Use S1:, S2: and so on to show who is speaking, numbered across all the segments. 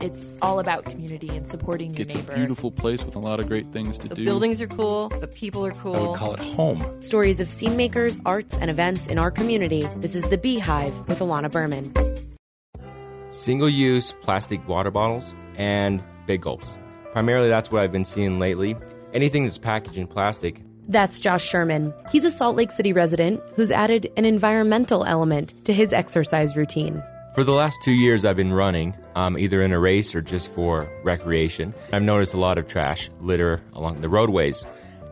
S1: It's all about community and supporting your neighbor.
S2: It's a beautiful place with a lot of great things to do.
S3: The buildings are cool. The people are cool.
S2: I would call it home.
S4: Stories of scene makers, arts, and events in our community. This is The Beehive with Alana Burman.
S5: Single-use plastic water bottles and big gulps. Primarily, that's what I've been seeing lately. Anything that's packaged in plastic.
S4: That's Josh Sherman. He's a Salt Lake City resident who's added an environmental element to his exercise routine.
S5: For the last 2 years, I've been running, either in a race or just for recreation. I've noticed a lot of trash litter along the roadways.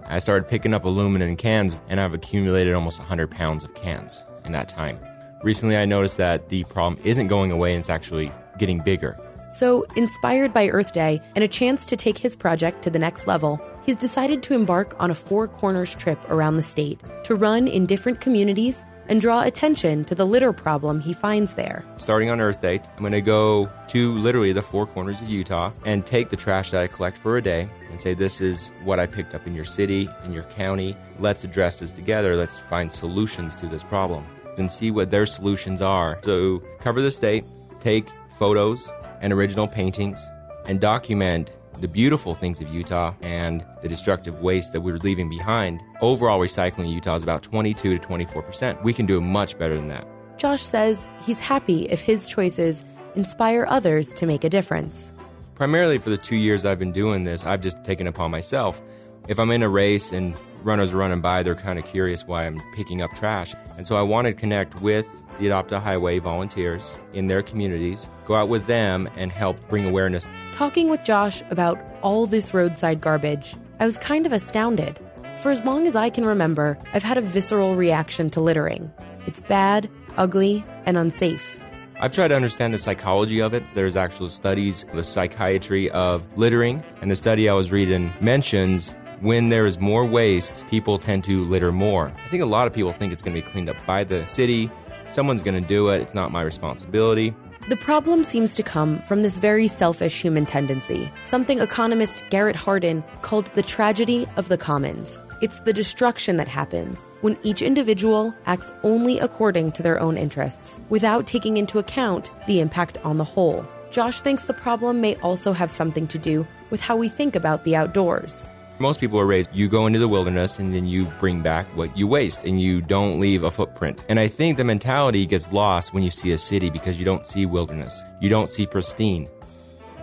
S5: I started picking up aluminum cans, and I've accumulated almost 100 pounds of cans in that time. Recently, I noticed that the problem isn't going away, and it's actually getting bigger.
S4: So, inspired by Earth Day and a chance to take his project to the next level, he's decided to embark on a Four Corners trip around the state to run in different communities and draw attention to the litter problem he finds there.
S5: Starting on Earth Day, I'm going to go to literally the four corners of Utah and take the trash that I collect for a day and say, this is what I picked up in your city, in your county. Let's address this together. Let's find solutions to this problem and see what their solutions are. So cover the state, take photos and original paintings, and document the beautiful things of Utah and the destructive waste that we're leaving behind. Overall recycling in Utah is about 22 to 24%. We can do much better than that.
S4: Josh says he's happy if his choices inspire others to make a difference.
S5: Primarily for the 2 years I've been doing this, I've just taken it upon myself. If I'm in a race and runners are running by, they're kind of curious why I'm picking up trash. And so I wanted to connect with the Adopt a Highway volunteers in their communities, go out with them and help bring awareness.
S4: Talking with Josh about all this roadside garbage, I was kind of astounded. For as long as I can remember, I've had a visceral reaction to littering. It's bad, ugly, and unsafe.
S5: I've tried to understand the psychology of it. There's actual studies, the psychiatry of littering, and the study I was reading mentions when there is more waste, people tend to litter more. I think a lot of people think it's going to be cleaned up by the city. Someone's going to do it. It's not my responsibility.
S4: The problem seems to come from this very selfish human tendency, something economist Garrett Hardin called the tragedy of the commons. It's the destruction that happens when each individual acts only according to their own interests, without taking into account the impact on the whole. Josh thinks the problem may also have something to do with how we think about the outdoors.
S5: Most people are raised, you go into the wilderness and then you bring back what you waste and you don't leave a footprint. And I think the mentality gets lost when you see a city because you don't see wilderness. You don't see pristine.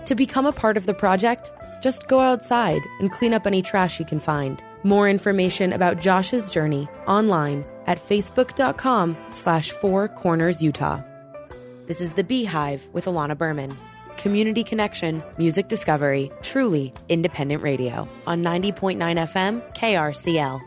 S4: To become a part of the project, just go outside and clean up any trash you can find. More information about Josh's journey online at facebook.com/4cornersutah. This is The Beehive with Alana Burman. Community connection, music discovery, truly independent radio on 90.9 FM KRCL.